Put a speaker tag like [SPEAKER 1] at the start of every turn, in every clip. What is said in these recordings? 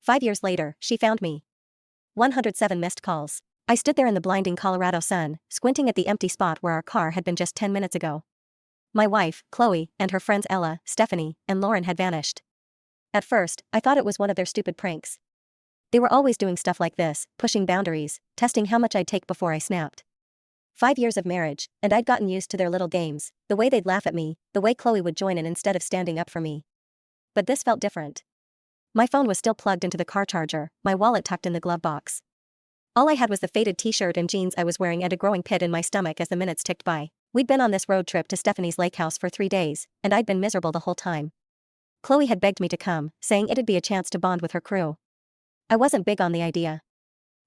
[SPEAKER 1] 5 years later, she found me. 107 missed calls. I stood there in the blinding Colorado sun, squinting at the empty spot where our car had been just 10 minutes ago. My wife, Chloe, and her friends Ella, Stephanie, and Lauren had vanished. At first, I thought it was one of their stupid pranks. They were always doing stuff like this, pushing boundaries, testing how much I'd take before I snapped. 5 years of marriage, and I'd gotten used to their little games, the way they'd laugh at me, the way Chloe would join in instead of standing up for me. But this felt different. My phone was still plugged into the car charger, my wallet tucked in the glove box. All I had was the faded t-shirt and jeans I was wearing and a growing pit in my stomach as the minutes ticked by. We'd been on this road trip to Stephanie's lake house for 3 days, and I'd been miserable the whole time. Chloe had begged me to come, saying it'd be a chance to bond with her crew. I wasn't big on the idea.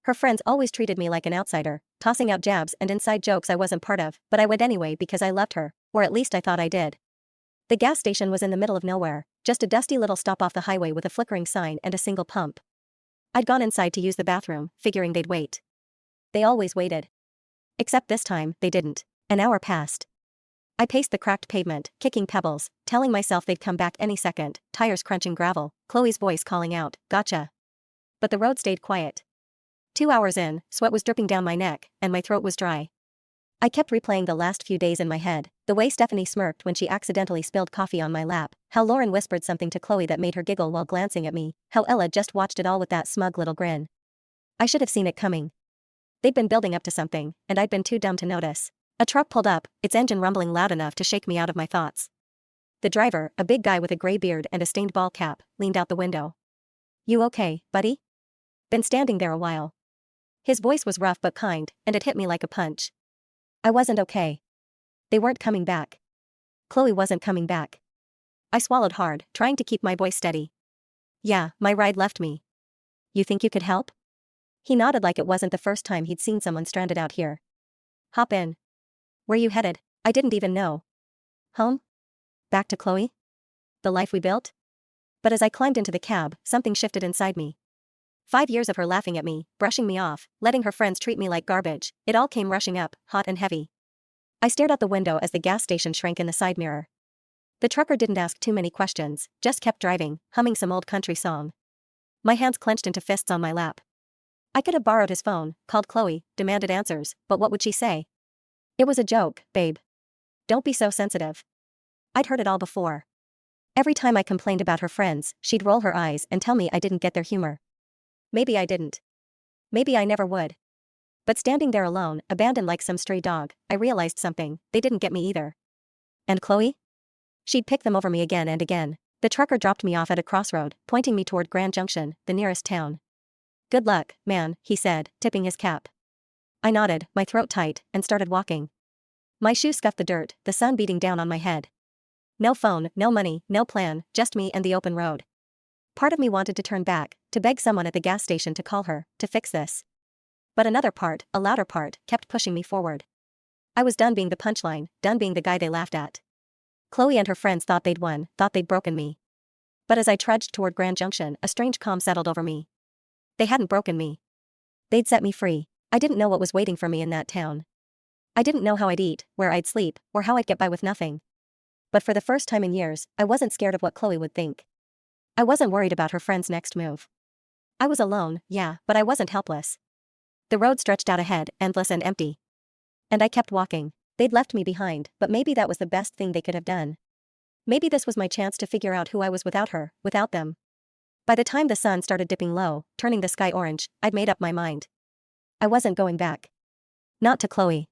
[SPEAKER 1] Her friends always treated me like an outsider, tossing out jabs and inside jokes I wasn't part of, but I went anyway because I loved her, or at least I thought I did. The gas station was in the middle of nowhere, just a dusty little stop off the highway with a flickering sign and a single pump. I'd gone inside to use the bathroom, figuring they'd wait. They always waited. Except this time, they didn't. An hour passed. I paced the cracked pavement, kicking pebbles, telling myself they'd come back any second, tires crunching gravel, Chloe's voice calling out, "Gotcha." But the road stayed quiet. 2 hours in, sweat was dripping down my neck, and my throat was dry. I kept replaying the last few days in my head, the way Stephanie smirked when she accidentally spilled coffee on my lap, how Lauren whispered something to Chloe that made her giggle while glancing at me, how Ella just watched it all with that smug little grin. I should have seen it coming. They'd been building up to something, and I'd been too dumb to notice. A truck pulled up, its engine rumbling loud enough to shake me out of my thoughts. The driver, a big guy with a gray beard and a stained ball cap, leaned out the window. "You okay, buddy?" "Been standing there a while." His voice was rough but kind, and it hit me like a punch. I wasn't okay. They weren't coming back. Chloe wasn't coming back. I swallowed hard, trying to keep my voice steady. "Yeah, my ride left me. You think you could help?" He nodded like it wasn't the first time he'd seen someone stranded out here. "Hop in." "Where you headed?" I didn't even know. "Home? Back to Chloe? The life we built?" But as I climbed into the cab, something shifted inside me. 5 years of her laughing at me, brushing me off, letting her friends treat me like garbage, it all came rushing up, hot and heavy. I stared out the window as the gas station shrank in the side mirror. The trucker didn't ask too many questions, just kept driving, humming some old country song. My hands clenched into fists on my lap. I could have borrowed his phone, called Chloe, demanded answers, but what would she say? It was a joke, babe. Don't be so sensitive. I'd heard it all before. Every time I complained about her friends, she'd roll her eyes and tell me I didn't get their humor. Maybe I didn't. Maybe I never would. But standing there alone, abandoned like some stray dog, I realized something: they didn't get me either. And Chloe? She'd pick them over me again and again. The trucker dropped me off at a crossroad, pointing me toward Grand Junction, the nearest town. "Good luck, man," he said, tipping his cap. I nodded, my throat tight, and started walking. My shoes scuffed the dirt, the sun beating down on my head. No phone, no money, no plan, just me and the open road. Part of me wanted to turn back, to beg someone at the gas station to call her, to fix this. But another part, a louder part, kept pushing me forward. I was done being the punchline, done being the guy they laughed at. Chloe and her friends thought they'd won, thought they'd broken me. But as I trudged toward Grand Junction, a strange calm settled over me. They hadn't broken me. They'd set me free. I didn't know what was waiting for me in that town. I didn't know how I'd eat, where I'd sleep, or how I'd get by with nothing. But for the first time in years, I wasn't scared of what Chloe would think. I wasn't worried about her friend's next move. I was alone, yeah, but I wasn't helpless. The road stretched out ahead, endless and empty. And I kept walking. They'd left me behind, but maybe that was the best thing they could have done. Maybe this was my chance to figure out who I was without her, without them. By the time the sun started dipping low, turning the sky orange, I'd made up my mind. I wasn't going back. Not to Chloe.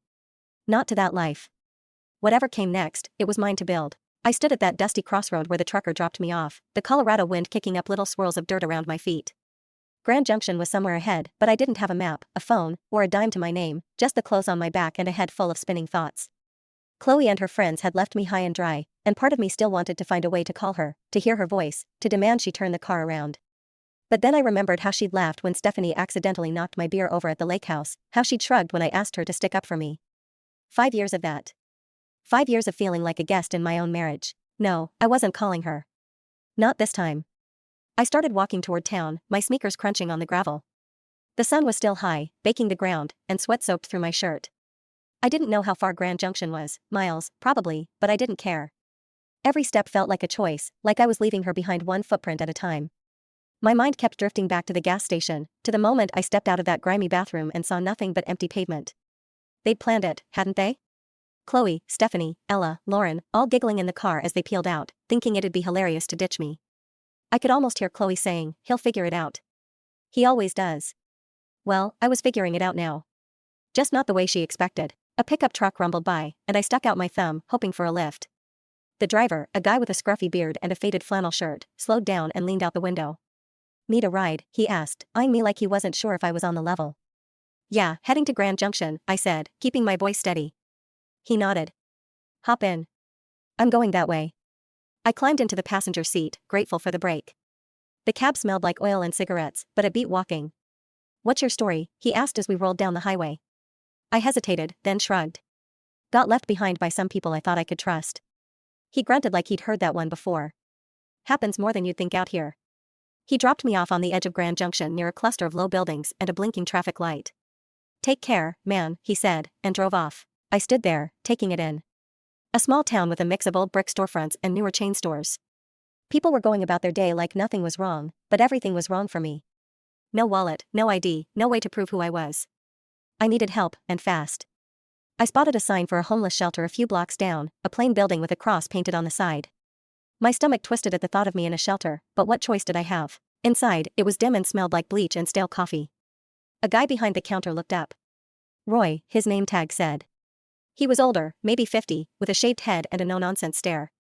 [SPEAKER 1] Not to that life. Whatever came next, it was mine to build. I stood at that dusty crossroad where the trucker dropped me off, the Colorado wind kicking up little swirls of dirt around my feet. Grand Junction was somewhere ahead, but I didn't have a map, a phone, or a dime to my name, just the clothes on my back and a head full of spinning thoughts. Chloe and her friends had left me high and dry, and part of me still wanted to find a way to call her, to hear her voice, to demand she turn the car around. But then I remembered how she'd laughed when Stephanie accidentally knocked my beer over at the lake house, how she'd shrugged when I asked her to stick up for me. 5 years of that. 5 years of feeling like a guest in my own marriage. No, I wasn't calling her. Not this time. I started walking toward town, my sneakers crunching on the gravel. The sun was still high, baking the ground, and sweat soaked through my shirt. I didn't know how far Grand Junction was, miles, probably, but I didn't care. Every step felt like a choice, like I was leaving her behind one footprint at a time. My mind kept drifting back to the gas station, to the moment I stepped out of that grimy bathroom and saw nothing but empty pavement. They'd planned it, hadn't they? Chloe, Stephanie, Ella, Lauren, all giggling in the car as they peeled out, thinking it'd be hilarious to ditch me. I could almost hear Chloe saying, "He'll figure it out. He always does." Well, I was figuring it out now. Just not the way she expected. A pickup truck rumbled by, and I stuck out my thumb, hoping for a lift. The driver, a guy with a scruffy beard and a faded flannel shirt, slowed down and leaned out the window. "Need a ride?" he asked, eyeing me like he wasn't sure if I was on the level. "Yeah, heading to Grand Junction," I said, keeping my voice steady. He nodded. "Hop in. I'm going that way." I climbed into the passenger seat, grateful for the break. The cab smelled like oil and cigarettes, but it beat walking. "What's your story?" he asked as we rolled down the highway. I hesitated, then shrugged. "Got left behind by some people I thought I could trust." He grunted like he'd heard that one before. "Happens more than you'd think out here." He dropped me off on the edge of Grand Junction near a cluster of low buildings and a blinking traffic light. "Take care, man," he said, and drove off. I stood there, taking it in. A small town with a mix of old brick storefronts and newer chain stores. People were going about their day like nothing was wrong, but everything was wrong for me. No wallet, no ID, no way to prove who I was. I needed help, and fast. I spotted a sign for a homeless shelter a few blocks down, a plain building with a cross painted on the side. My stomach twisted at the thought of me in a shelter, but what choice did I have? Inside, it was dim and smelled like bleach and stale coffee. A guy behind the counter looked up. Roy, his name tag said. He was older, maybe 50, with a shaved head and a no-nonsense stare.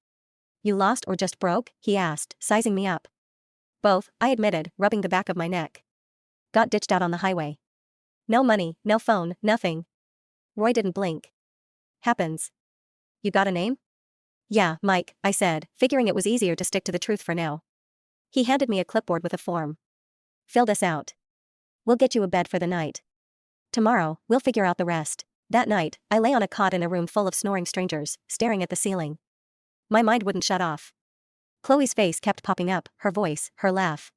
[SPEAKER 1] "You lost or just broke?" he asked, sizing me up. "Both," I admitted, rubbing the back of my neck. "Got ditched out on the highway. No money, no phone, nothing." Roy didn't blink. "Happens. You got a name?" "Yeah, Mike," I said, figuring it was easier to stick to the truth for now. He handed me a clipboard with a form. "Fill this out. We'll get you a bed for the night. Tomorrow, we'll figure out the rest." That night, I lay on a cot in a room full of snoring strangers, staring at the ceiling. My mind wouldn't shut off. Chloe's face kept popping up, her voice, her laugh.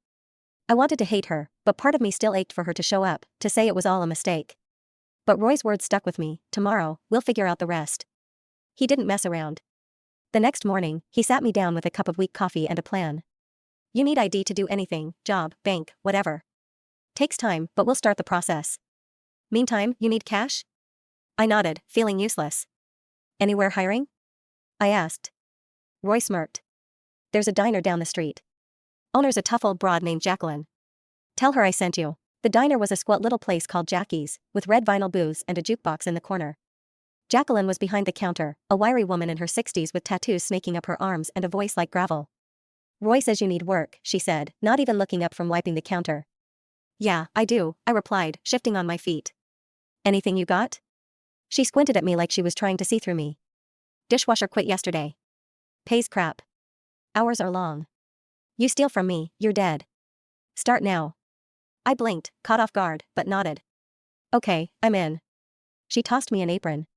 [SPEAKER 1] I wanted to hate her, but part of me still ached for her to show up, to say it was all a mistake. But Roy's words stuck with me. "Tomorrow, we'll figure out the rest." He didn't mess around. The next morning, he sat me down with a cup of weak coffee and a plan. "You need ID to do anything, job, bank, whatever. Takes time, but we'll start the process. Meantime, you need cash?" I nodded, feeling useless. "Anywhere hiring?" I asked. Roy smirked. "There's a diner down the street. Owner's a tough old broad named Jacqueline. Tell her I sent you." The diner was a squat little place called Jackie's, with red vinyl booths and a jukebox in the corner. Jacqueline was behind the counter, a wiry woman in her 60s with tattoos snaking up her arms and a voice like gravel. "Roy says you need work," she said, not even looking up from wiping the counter. "Yeah, I do," I replied, shifting on my feet. "Anything you got?" She squinted at me like she was trying to see through me. "Dishwasher quit yesterday. Pays crap. Hours are long. You steal from me, you're dead. Start now." I blinked, caught off guard, but nodded. "Okay, I'm in." She tossed me an apron.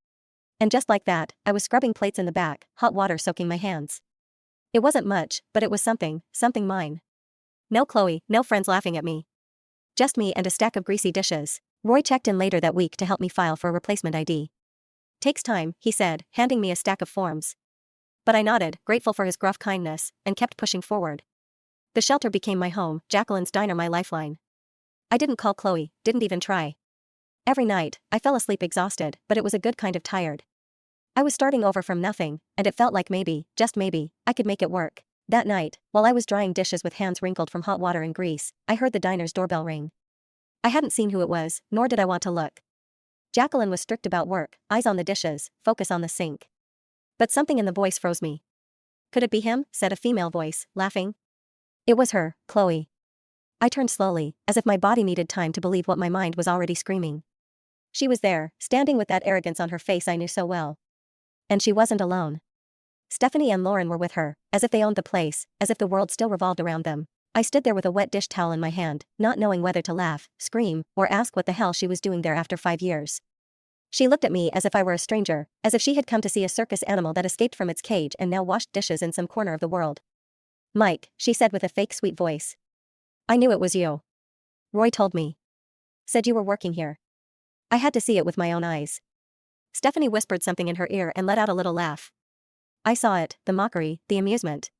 [SPEAKER 1] And just like that, I was scrubbing plates in the back, hot water soaking my hands. It wasn't much, but it was something mine. No Chloe, no friends laughing at me. Just me and a stack of greasy dishes. Roy checked in later that week to help me file for a replacement ID. "Takes time," he said, handing me a stack of forms. But I nodded, grateful for his gruff kindness, and kept pushing forward. The shelter became my home, Jacqueline's diner my lifeline. I didn't call Chloe, didn't even try. Every night, I fell asleep exhausted, but it was a good kind of tired. I was starting over from nothing, and it felt like maybe, just maybe, I could make it work. That night, while I was drying dishes with hands wrinkled from hot water and grease, I heard the diner's doorbell ring. I hadn't seen who it was, nor did I want to look. Jacqueline was strict about work, eyes on the dishes, focus on the sink. But something in the voice froze me. "Could it be him?" said a female voice, laughing. It was her, Chloe. I turned slowly, as if my body needed time to believe what my mind was already screaming. She was there, standing with that arrogance on her face I knew so well. And she wasn't alone. Stephanie and Lauren were with her, as if they owned the place, as if the world still revolved around them. I stood there with a wet dish towel in my hand, not knowing whether to laugh, scream, or ask what the hell she was doing there after 5 years. She looked at me as if I were a stranger, as if she had come to see a circus animal that escaped from its cage and now washed dishes in some corner of the world. "Mike," she said with a fake sweet voice. "I knew it was you. Roy told me. Said you were working here." I had to see it with my own eyes. Stephanie whispered something in her ear and let out a little laugh. I saw it, the mockery, the amusement.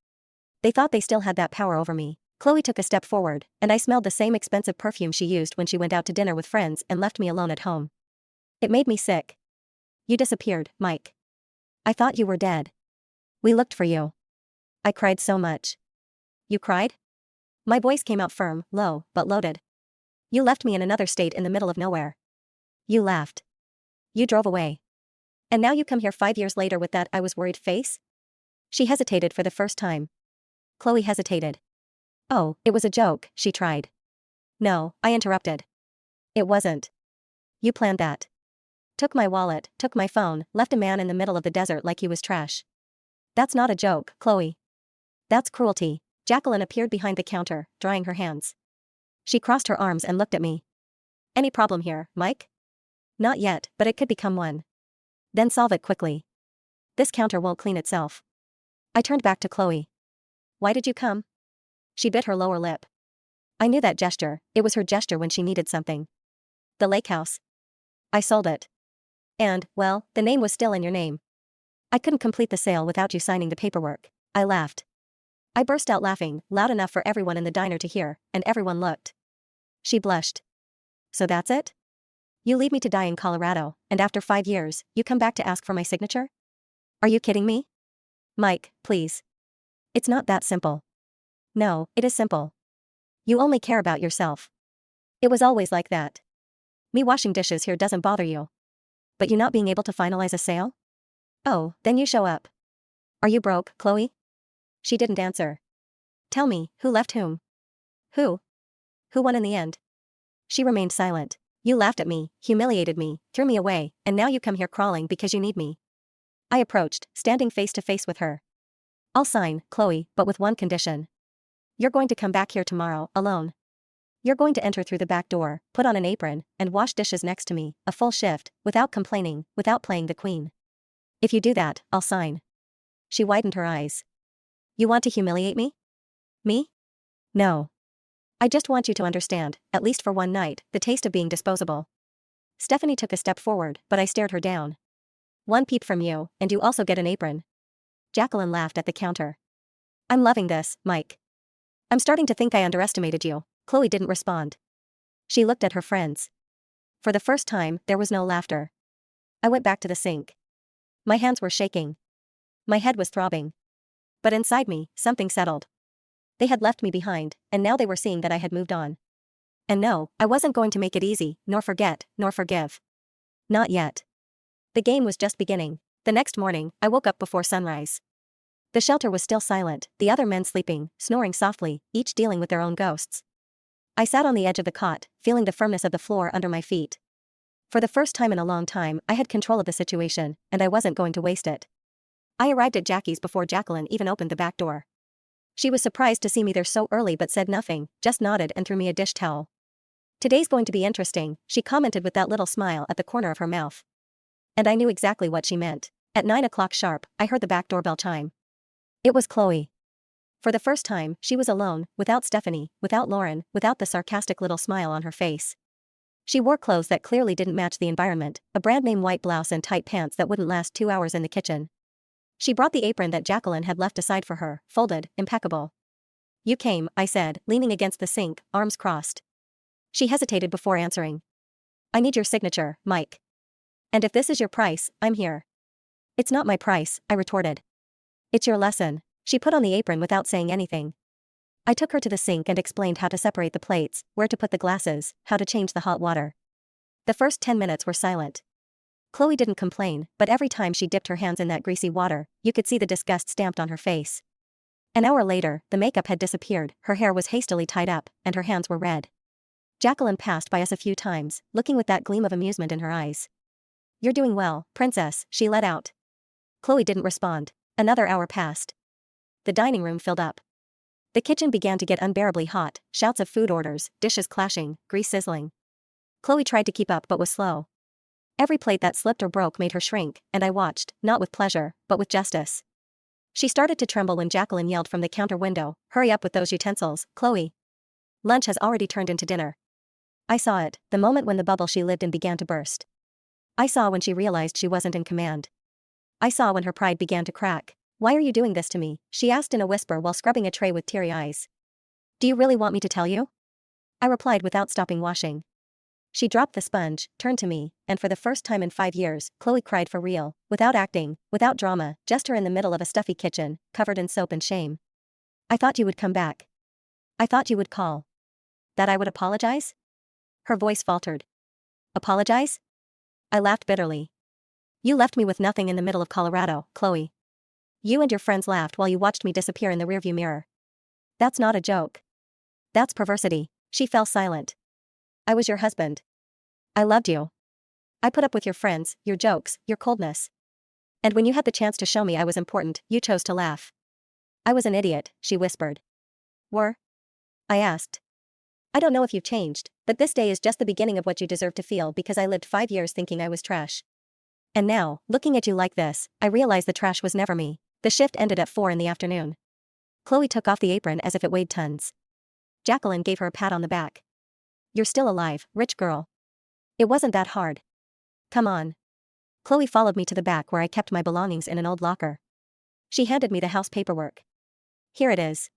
[SPEAKER 1] They thought they still had that power over me. Chloe took a step forward, and I smelled the same expensive perfume she used when she went out to dinner with friends and left me alone at home. It made me sick. You disappeared, Mike. I thought you were dead. We looked for you. I cried so much. You cried? My voice came out firm, low, but loaded. You left me in another state in the middle of nowhere. You laughed. You drove away. And now you come here 5 years later with that I was worried face? She hesitated for the first time. Chloe hesitated. Oh, it was a joke, she tried. No, I interrupted. It wasn't. You planned that. Took my wallet, took my phone, left a man in the middle of the desert like he was trash. That's not a joke, Chloe. That's cruelty. Jacqueline appeared behind the counter, drying her hands. She crossed her arms and looked at me. Any problem here, Mike? Not yet, but it could become one. Then solve it quickly. This counter won't clean itself. I turned back to Chloe. Why did you come? She bit her lower lip. I knew that gesture, it was her gesture when she needed something. The lake house. I sold it. And, well, the name was still in your name. I couldn't complete the sale without you signing the paperwork. I laughed. I burst out laughing, loud enough for everyone in the diner to hear, and everyone looked. She blushed. So that's it? You leave me to die in Colorado, and after 5 years, you come back to ask for my signature? Are you kidding me? Mike, please. It's not that simple. No, it is simple. You only care about yourself. It was always like that. Me washing dishes here doesn't bother you. But you not being able to finalize a sale? Oh, then you show up. Are you broke, Chloe? She didn't answer. Tell me, who left whom? Who? Who won in the end? She remained silent. You laughed at me, humiliated me, threw me away, and now you come here crawling because you need me. I approached, standing face to face with her. I'll sign, Chloe, but with one condition. You're going to come back here tomorrow, alone. You're going to enter through the back door, put on an apron, and wash dishes next to me, a full shift, without complaining, without playing the queen. If you do that, I'll sign. She widened her eyes. You want to humiliate me? Me? No. I just want you to understand, at least for one night, the taste of being disposable. Stephanie took a step forward, but I stared her down. One peep from you, and you also get an apron. Jacqueline laughed at the counter. I'm loving this, Mike. I'm starting to think I underestimated you. Chloe didn't respond. She looked at her friends. For the first time, there was no laughter. I went back to the sink. My hands were shaking. My head was throbbing. But inside me, something settled. They had left me behind, and now they were seeing that I had moved on. And no, I wasn't going to make it easy, nor forget, nor forgive. Not yet. The game was just beginning. The next morning, I woke up before sunrise. The shelter was still silent, the other men sleeping, snoring softly, each dealing with their own ghosts. I sat on the edge of the cot, feeling the firmness of the floor under my feet. For the first time in a long time, I had control of the situation, and I wasn't going to waste it. I arrived at Jackie's before Jacqueline even opened the back door. She was surprised to see me there so early but said nothing, just nodded and threw me a dish towel. Today's going to be interesting, she commented with that little smile at the corner of her mouth. And I knew exactly what she meant. At 9 o'clock sharp, I heard the back doorbell chime. It was Chloe. For the first time, she was alone, without Stephanie, without Lauren, without the sarcastic little smile on her face. She wore clothes that clearly didn't match the environment, a brand-name white blouse and tight pants that wouldn't last 2 hours in the kitchen. She brought the apron that Jacqueline had left aside for her, folded, impeccable. You came, I said, leaning against the sink, arms crossed. She hesitated before answering. I need your signature, Mike. And if this is your price, I'm here. It's not my price, I retorted. It's your lesson. She put on the apron without saying anything. I took her to the sink and explained how to separate the plates, where to put the glasses, how to change the hot water. The first 10 minutes were silent. Chloe didn't complain, but every time she dipped her hands in that greasy water, you could see the disgust stamped on her face. An hour later, the makeup had disappeared, her hair was hastily tied up, and her hands were red. Jacqueline passed by us a few times, looking with that gleam of amusement in her eyes. You're doing well, princess, she let out. Chloe didn't respond. Another hour passed. The dining room filled up. The kitchen began to get unbearably hot, shouts of food orders, dishes clashing, grease sizzling. Chloe tried to keep up but was slow. Every plate that slipped or broke made her shrink, and I watched, not with pleasure, but with justice. She started to tremble when Jacqueline yelled from the counter window, hurry up with those utensils, Chloe. Lunch has already turned into dinner. I saw it, the moment when the bubble she lived in began to burst. I saw when she realized she wasn't in command. I saw when her pride began to crack. Why are you doing this to me? She asked in a whisper while scrubbing a tray with teary eyes. Do you really want me to tell you? I replied without stopping washing. She dropped the sponge, turned to me, and for the first time in 5 years, Chloe cried for real, without acting, without drama, just her in the middle of a stuffy kitchen, covered in soap and shame. I thought you would come back. I thought you would call. That I would apologize? Her voice faltered. Apologize? I laughed bitterly. You left me with nothing in the middle of Colorado, Chloe. You and your friends laughed while you watched me disappear in the rearview mirror. That's not a joke. That's perversity. She fell silent. I was your husband. I loved you. I put up with your friends, your jokes, your coldness. And when you had the chance to show me I was important, you chose to laugh. I was an idiot, she whispered. Were? I asked. I don't know if you've changed, but this day is just the beginning of what you deserve to feel because I lived 5 years thinking I was trash. And now, looking at you like this, I realize the trash was never me. The shift ended at 4 in the afternoon. Chloe took off the apron as if it weighed tons. Jacqueline gave her a pat on the back. You're still alive, rich girl. It wasn't that hard. Come on. Chloe followed me to the back where I kept my belongings in an old locker. She handed me the house paperwork. Here it is.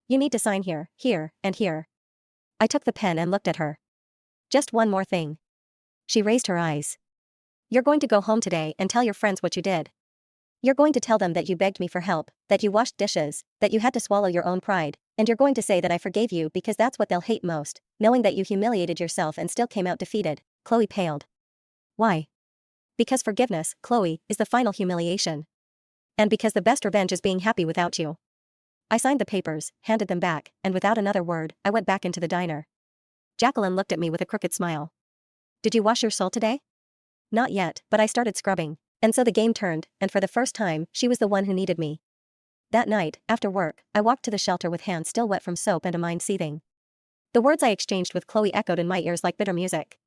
[SPEAKER 1] You need to sign here, here, and here. I took the pen and looked at her. Just one more thing. She raised her eyes. You're going to go home today and tell your friends what you did. You're going to tell them that you begged me for help, that you washed dishes, that you had to swallow your own pride, and you're going to say that I forgave you because that's what they'll hate most, knowing that you humiliated yourself and still came out defeated. Chloe paled. Why? Because forgiveness, Chloe, is the final humiliation. And because the best revenge is being happy without you. I signed the papers, handed them back, and without another word, I went back into the diner. Jacqueline looked at me with a crooked smile. Did you wash your soul today? Not yet, but I started scrubbing. And so the game turned, and for the first time, she was the one who needed me. That night, after work, I walked to the shelter with hands still wet from soap and a mind seething. The words I exchanged with Chloe echoed in my ears like bitter music.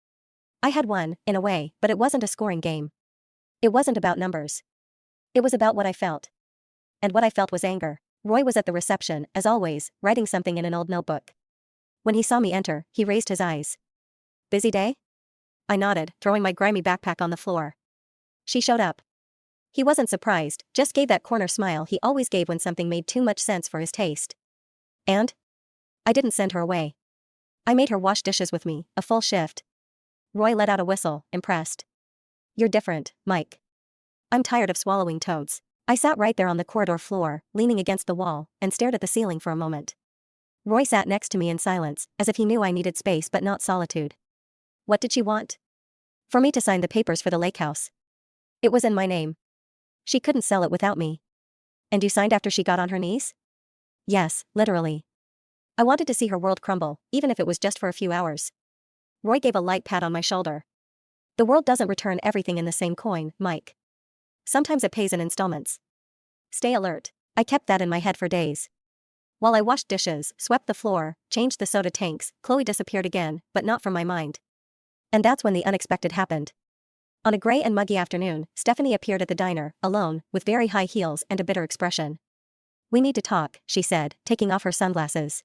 [SPEAKER 1] I had won, in a way, but it wasn't a scoring game. It wasn't about numbers. It was about what I felt. And what I felt was anger. Roy was at the reception, as always, writing something in an old notebook. When he saw me enter, he raised his eyes. Busy day? I nodded, throwing my grimy backpack on the floor. She showed up. He wasn't surprised, just gave that corner smile he always gave when something made too much sense for his taste. And? I didn't send her away. I made her wash dishes with me, a full shift. Roy let out a whistle, impressed. You're different, Mike. I'm tired of swallowing toads. I sat right there on the corridor floor, leaning against the wall, and stared at the ceiling for a moment. Roy sat next to me in silence, as if he knew I needed space but not solitude. What did she want? For me to sign the papers for the lake house. It was in my name. She couldn't sell it without me. And you signed after she got on her knees? Yes, literally. I wanted to see her world crumble, even if it was just for a few hours. Roy gave a light pat on my shoulder. The world doesn't return everything in the same coin, Mike. Sometimes it pays in installments. Stay alert. I kept that in my head for days. While I washed dishes, swept the floor, changed the soda tanks, Chloe disappeared again, but not from my mind. And that's when the unexpected happened. On a gray and muggy afternoon, Stephanie appeared at the diner, alone, with very high heels and a bitter expression. We need to talk, she said, taking off her sunglasses.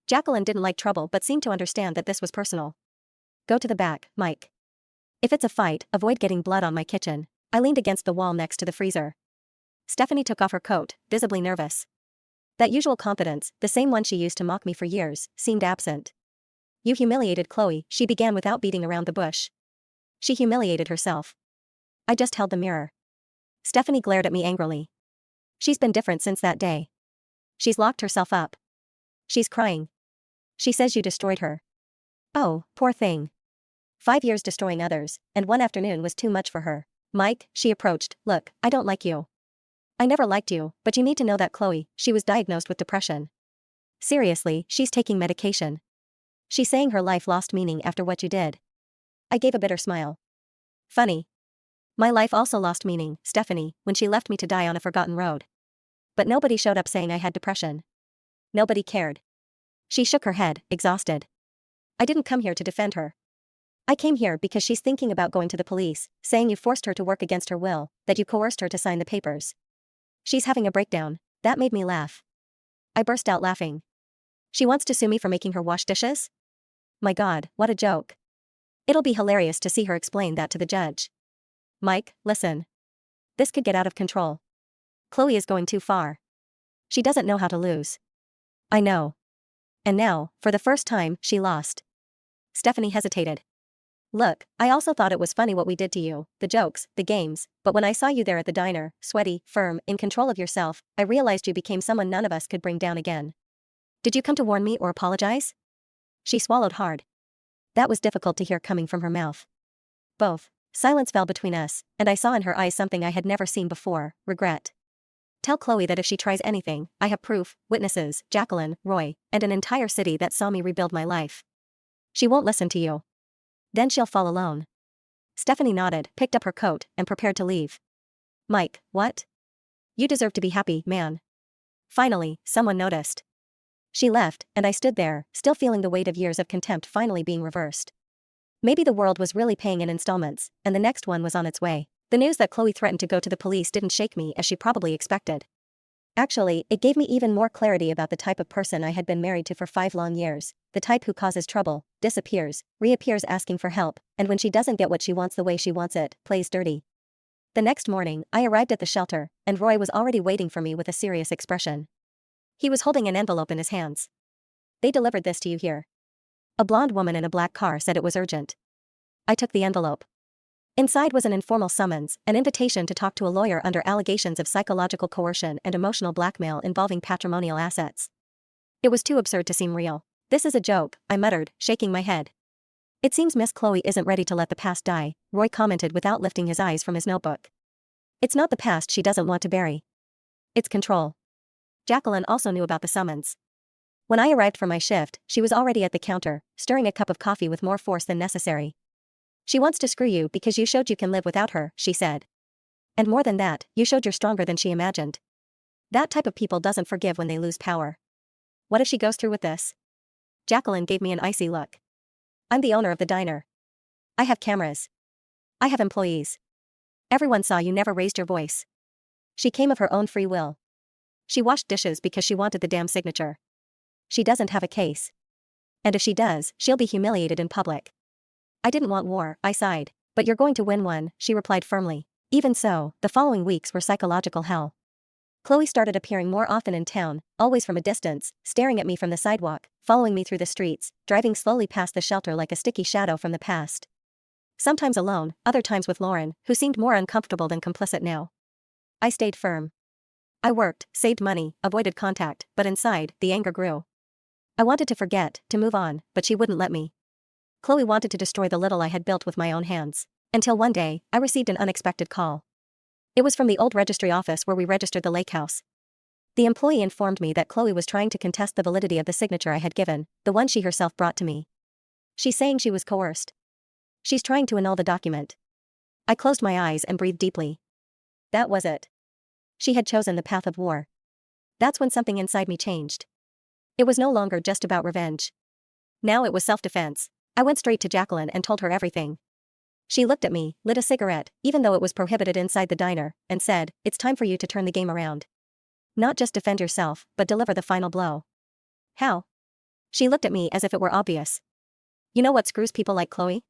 [SPEAKER 1] Jacqueline didn't like trouble but seemed to understand that this was personal. Go to the back, Mike. If it's a fight, avoid getting blood on my kitchen. I leaned against the wall next to the freezer. Stephanie took off her coat, visibly nervous. That usual confidence, the same one she used to mock me for years, seemed absent. You humiliated Chloe, she began without beating around the bush. She humiliated herself. I just held the mirror. Stephanie glared at me angrily. She's been different since that day. She's locked herself up. She's crying. She says you destroyed her. Oh, poor thing. 5 years destroying others, and one afternoon was too much for her. Mike, she approached, look, I don't like you. I never liked you, but you need to know that Chloe, she was diagnosed with depression. Seriously, she's taking medication. She's saying her life lost meaning after what you did. I gave a bitter smile. Funny. My life also lost meaning, Stephanie, when she left me to die on a forgotten road. But nobody showed up saying I had depression. Nobody cared. She shook her head, exhausted. I didn't come here to defend her. I came here because she's thinking about going to the police, saying you forced her to work against her will, that you coerced her to sign the papers. She's having a breakdown. That made me laugh. I burst out laughing. She wants to sue me for making her wash dishes? My God, what a joke. It'll be hilarious to see her explain that to the judge. Mike, listen. This could get out of control. Chloe is going too far. She doesn't know how to lose. I know. And now, for the first time, she lost. Stephanie hesitated. Look, I also thought it was funny what we did to you, the jokes, the games, but when I saw you there at the diner, sweaty, firm, in control of yourself, I realized you became someone none of us could bring down again. Did you come to warn me or apologize? She swallowed hard. That was difficult to hear coming from her mouth. Both. Silence fell between us, and I saw in her eyes something I had never seen before, regret. Tell Chloe that if she tries anything, I have proof, witnesses, Jacqueline, Roy, and an entire city that saw me rebuild my life. She won't listen to you. Then she'll fall alone. Stephanie nodded, picked up her coat, and prepared to leave. Mike, what? You deserve to be happy, man. Finally, someone noticed. She left, and I stood there, still feeling the weight of years of contempt finally being reversed. Maybe the world was really paying in installments, and the next one was on its way. The news that Chloe threatened to go to the police didn't shake me as she probably expected. Actually, it gave me even more clarity about the type of person I had been married to for 5 long years, the type who causes trouble, disappears, reappears asking for help, and when she doesn't get what she wants the way she wants it, plays dirty. The next morning, I arrived at the shelter, and Roy was already waiting for me with a serious expression. He was holding an envelope in his hands. They delivered this to you here. A blonde woman in a black car said it was urgent. I took the envelope. Inside was an informal summons, an invitation to talk to a lawyer under allegations of psychological coercion and emotional blackmail involving patrimonial assets. It was too absurd to seem real. This is a joke, I muttered, shaking my head. It seems Miss Chloe isn't ready to let the past die, Roy commented without lifting his eyes from his notebook. It's not the past she doesn't want to bury. It's control. Jacqueline also knew about the summons. When I arrived for my shift, she was already at the counter, stirring a cup of coffee with more force than necessary. She wants to screw you because you showed you can live without her, she said. And more than that, you showed you're stronger than she imagined. That type of people doesn't forgive when they lose power. What if she goes through with this? Jacqueline gave me an icy look. I'm the owner of the diner. I have cameras. I have employees. Everyone saw you never raised your voice. She came of her own free will. She washed dishes because she wanted the damn signature. She doesn't have a case. And if she does, she'll be humiliated in public. I didn't want war, I sighed. But you're going to win one, she replied firmly. Even so, the following weeks were psychological hell. Chloe started appearing more often in town, always from a distance, staring at me from the sidewalk, following me through the streets, driving slowly past the shelter like a sticky shadow from the past. Sometimes alone, other times with Lauren, who seemed more uncomfortable than complicit now. I stayed firm. I worked, saved money, avoided contact, but inside, the anger grew. I wanted to forget, to move on, but she wouldn't let me. Chloe wanted to destroy the little I had built with my own hands. Until one day, I received an unexpected call. It was from the old registry office where we registered the lake house. The employee informed me that Chloe was trying to contest the validity of the signature I had given, the one she herself brought to me. She's saying she was coerced. She's trying to annul the document. I closed my eyes and breathed deeply. That was it. She had chosen the path of war. That's when something inside me changed. It was no longer just about revenge. Now it was self-defense. I went straight to Jacqueline and told her everything. She looked at me, lit a cigarette, even though it was prohibited inside the diner, and said, "It's time for you to turn the game around. Not just defend yourself, but deliver the final blow." How? She looked at me as if it were obvious. You know what screws people like Chloe?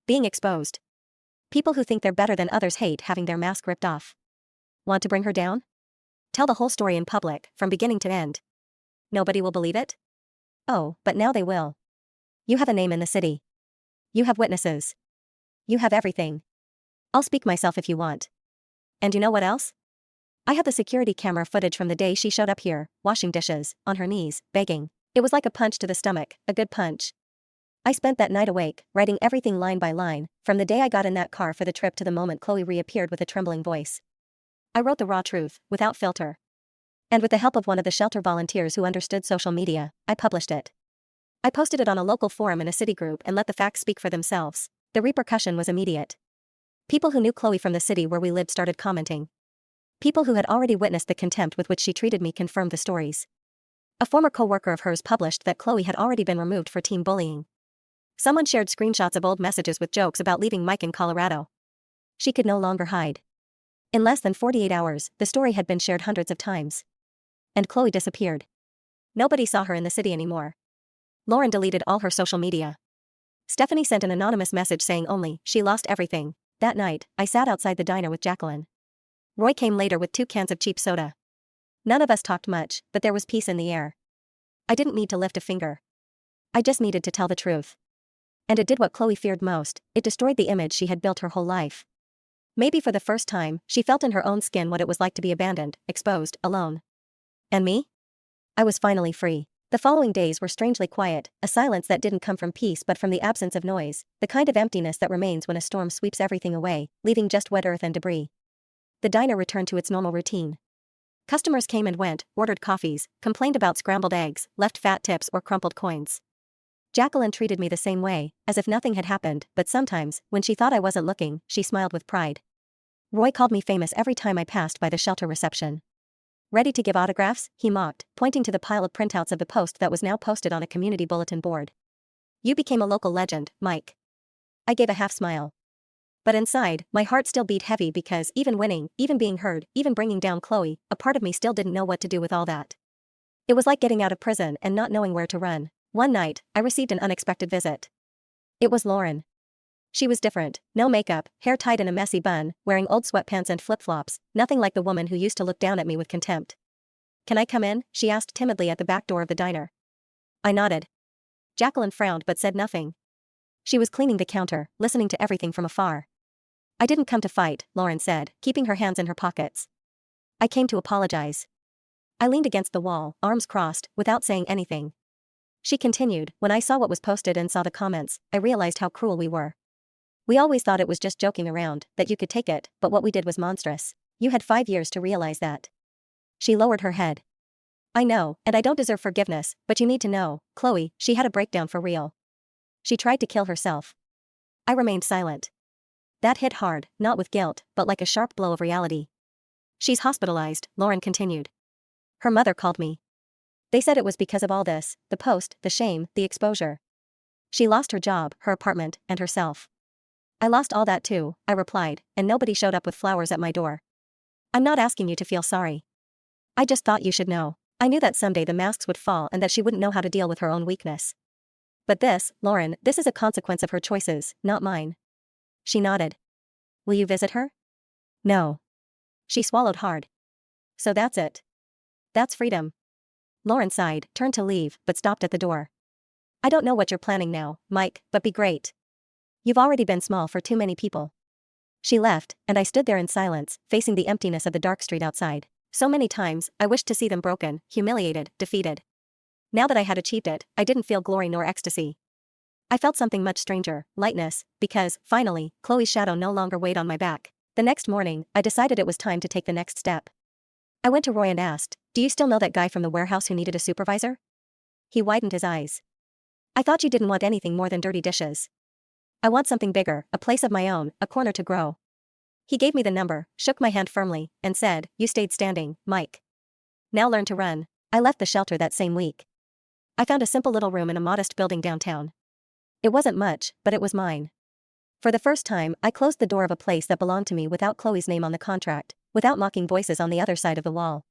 [SPEAKER 1] Being exposed. People who think they're better than others hate having their mask ripped off. Want to bring her down? Tell the whole story in public, from beginning to end. Nobody will believe it? Oh, but now they will. You have a name in the city. You have witnesses. You have everything. I'll speak myself if you want. And you know what else? I have the security camera footage from the day she showed up here, washing dishes, on her knees, begging. It was like a punch to the stomach, a good punch. I spent that night awake, writing everything line by line, from the day I got in that car for the trip to the moment Chloe reappeared with a trembling voice. I wrote the raw truth, without filter. And with the help of one of the shelter volunteers who understood social media, I published it. I posted it on a local forum in a city group and let the facts speak for themselves. The repercussion was immediate. People who knew Chloe from the city where we lived started commenting. People who had already witnessed the contempt with which she treated me confirmed the stories. A former co-worker of hers published that Chloe had already been removed for teen bullying. Someone shared screenshots of old messages with jokes about leaving Mike in Colorado. She could no longer hide. In less than 48 hours, the story had been shared hundreds of times. And Chloe disappeared. Nobody saw her in the city anymore. Lauren deleted all her social media. Stephanie sent an anonymous message saying only, she lost everything. That night, I sat outside the diner with Jacqueline. Roy came later with 2 cans of cheap soda. None of us talked much, but there was peace in the air. I didn't need to lift a finger. I just needed to tell the truth. And it did what Chloe feared most, it destroyed the image she had built her whole life. Maybe for the first time, she felt in her own skin what it was like to be abandoned, exposed, alone. And me? I was finally free. The following days were strangely quiet, a silence that didn't come from peace but from the absence of noise, the kind of emptiness that remains when a storm sweeps everything away, leaving just wet earth and debris. The diner returned to its normal routine. Customers came and went, ordered coffees, complained about scrambled eggs, left fat tips or crumpled coins. Jacqueline treated me the same way, as if nothing had happened, but sometimes, when she thought I wasn't looking, she smiled with pride. Roy called me famous every time I passed by the shelter reception. Ready to give autographs? He mocked, pointing to the pile of printouts of the post that was now posted on a community bulletin board. You became a local legend, Mike. I gave a half smile. But inside, my heart still beat heavy because even winning, even being heard, even bringing down Chloe, a part of me still didn't know what to do with all that. It was like getting out of prison and not knowing where to run. One night, I received an unexpected visit. It was Lauren. She was different, no makeup, hair tied in a messy bun, wearing old sweatpants and flip-flops, nothing like the woman who used to look down at me with contempt. Can I come in? She asked timidly at the back door of the diner. I nodded. Jacqueline frowned but said nothing. She was cleaning the counter, listening to everything from afar. I didn't come to fight, Lauren said, keeping her hands in her pockets. I came to apologize. I leaned against the wall, arms crossed, without saying anything. She continued, when I saw what was posted and saw the comments, I realized how cruel we were. We always thought it was just joking around, that you could take it, but what we did was monstrous. You had 5 years to realize that. She lowered her head. I know, and I don't deserve forgiveness, but you need to know, Chloe, she had a breakdown for real. She tried to kill herself. I remained silent. That hit hard, not with guilt, but like a sharp blow of reality. She's hospitalized, Lauren continued. Her mother called me. They said it was because of all this, the post, the shame, the exposure. She lost her job, her apartment, and herself. I lost all that too, I replied, and nobody showed up with flowers at my door. I'm not asking you to feel sorry. I just thought you should know. I knew that someday the masks would fall and that she wouldn't know how to deal with her own weakness. But this, Lauren, this is a consequence of her choices, not mine. She nodded. Will you visit her? No. She swallowed hard. So that's it. That's freedom. Lauren sighed, turned to leave, but stopped at the door. I don't know what you're planning now, Mike, but be great. You've already been small for too many people. She left, and I stood there in silence, facing the emptiness of the dark street outside. So many times, I wished to see them broken, humiliated, defeated. Now that I had achieved it, I didn't feel glory nor ecstasy. I felt something much stranger, lightness, because, finally, Chloe's shadow no longer weighed on my back. The next morning, I decided it was time to take the next step. I went to Roy and asked, do you still know that guy from the warehouse who needed a supervisor? He widened his eyes. I thought you didn't want anything more than dirty dishes. I want something bigger, a place of my own, a corner to grow. He gave me the number, shook my hand firmly, and said, you stayed standing, Mike. Now learn to run. I left the shelter that same week. I found a simple little room in a modest building downtown. It wasn't much, but it was mine. For the first time, I closed the door of a place that belonged to me without Chloe's name on the contract, without mocking voices on the other side of the wall.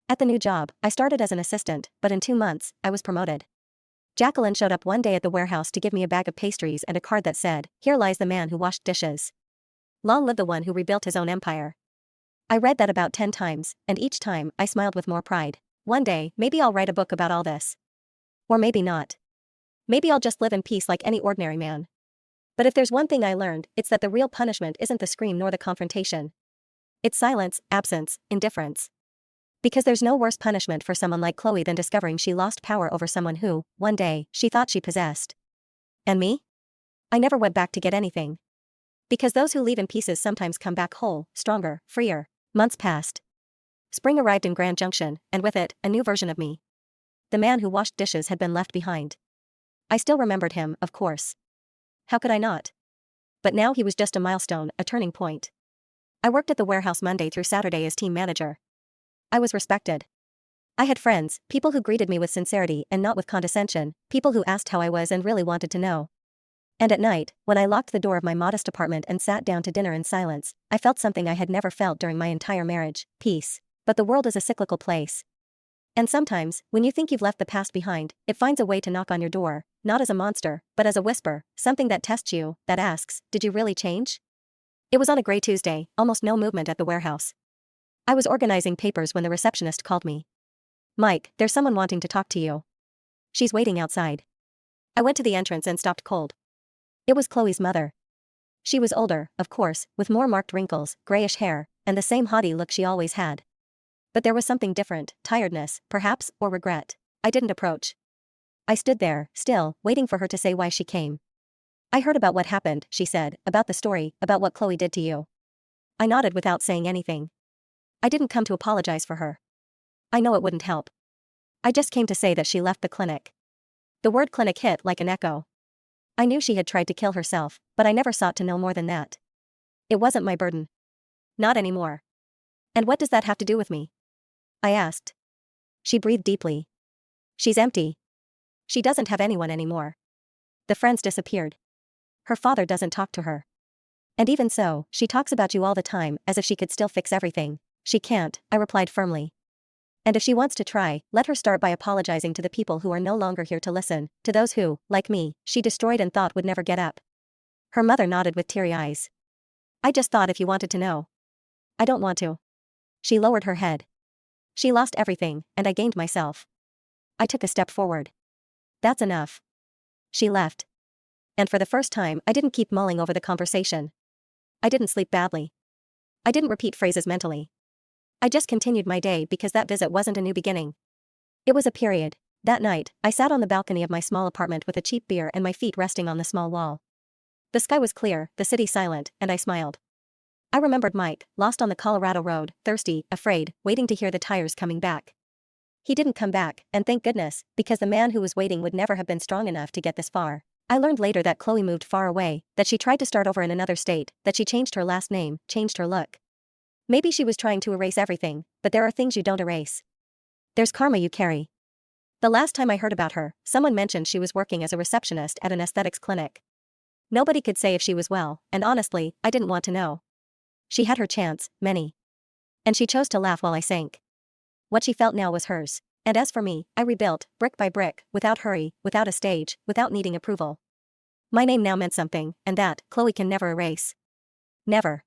[SPEAKER 1] At the new job, I started as an assistant, but in 2 months, I was promoted. Jacqueline showed up one day at the warehouse to give me a bag of pastries and a card that said, here lies the man who washed dishes. Long live the one who rebuilt his own empire. I read that about 10 times, and each time, I smiled with more pride. One day, maybe I'll write a book about all this. Or maybe not. Maybe I'll just live in peace like any ordinary man. But if there's one thing I learned, it's that the real punishment isn't the scream nor the confrontation. It's silence, absence, indifference. Because there's no worse punishment for someone like Chloe than discovering she lost power over someone who, one day, she thought she possessed. And me? I never went back to get anything. Because those who leave in pieces sometimes come back whole, stronger, freer. Months passed. Spring arrived in Grand Junction, and with it, a new version of me. The man who washed dishes had been left behind. I still remembered him, of course. How could I not? But now he was just a milestone, a turning point. I worked at the warehouse Monday through Saturday as team manager. I was respected. I had friends, people who greeted me with sincerity and not with condescension, people who asked how I was and really wanted to know. And at night, when I locked the door of my modest apartment and sat down to dinner in silence, I felt something I had never felt during my entire marriage, peace. But the world is a cyclical place. And sometimes, when you think you've left the past behind, it finds a way to knock on your door, not as a monster, but as a whisper, something that tests you, that asks, did you really change? It was on a gray Tuesday, almost no movement at the warehouse. I was organizing papers when the receptionist called me. Mike, there's someone wanting to talk to you. She's waiting outside. I went to the entrance and stopped cold. It was Chloe's mother. She was older, of course, with more marked wrinkles, grayish hair, and the same haughty look she always had. But there was something different, tiredness, perhaps, or regret. I didn't approach. I stood there, still, waiting for her to say why she came. I heard about what happened, she said, about the story, about what Chloe did to you. I nodded without saying anything. I didn't come to apologize for her. I know it wouldn't help. I just came to say that she left the clinic. The word clinic hit like an echo. I knew she had tried to kill herself, but I never sought to know more than that. It wasn't my burden. Not anymore. And what does that have to do with me? I asked. She breathed deeply. She's empty. She doesn't have anyone anymore. The friends disappeared. Her father doesn't talk to her. And even so, she talks about you all the time as if she could still fix everything. She can't, I replied firmly. And if she wants to try, let her start by apologizing to the people who are no longer here to listen, to those who, like me, she destroyed and thought would never get up. Her mother nodded with teary eyes. I just thought if you wanted to know. I don't want to. She lowered her head. She lost everything, and I gained myself. I took a step forward. That's enough. She left. And for the first time, I didn't keep mulling over the conversation. I didn't sleep badly. I didn't repeat phrases mentally. I just continued my day because that visit wasn't a new beginning. It was a period. That night, I sat on the balcony of my small apartment with a cheap beer and my feet resting on the small wall. The sky was clear, the city silent, and I smiled. I remembered Mike, lost on the Colorado road, thirsty, afraid, waiting to hear the tires coming back. He didn't come back, and thank goodness, because the man who was waiting would never have been strong enough to get this far. I learned later that Chloe moved far away, that she tried to start over in another state, that she changed her last name, changed her look. Maybe she was trying to erase everything, but there are things you don't erase. There's karma you carry. The last time I heard about her, someone mentioned she was working as a receptionist at an aesthetics clinic. Nobody could say if she was well, and honestly, I didn't want to know. She had her chance, many. And she chose to laugh while I sank. What she felt now was hers. And as for me, I rebuilt, brick by brick, without hurry, without a stage, without needing approval. My name now meant something, and that, Chloe can never erase. Never.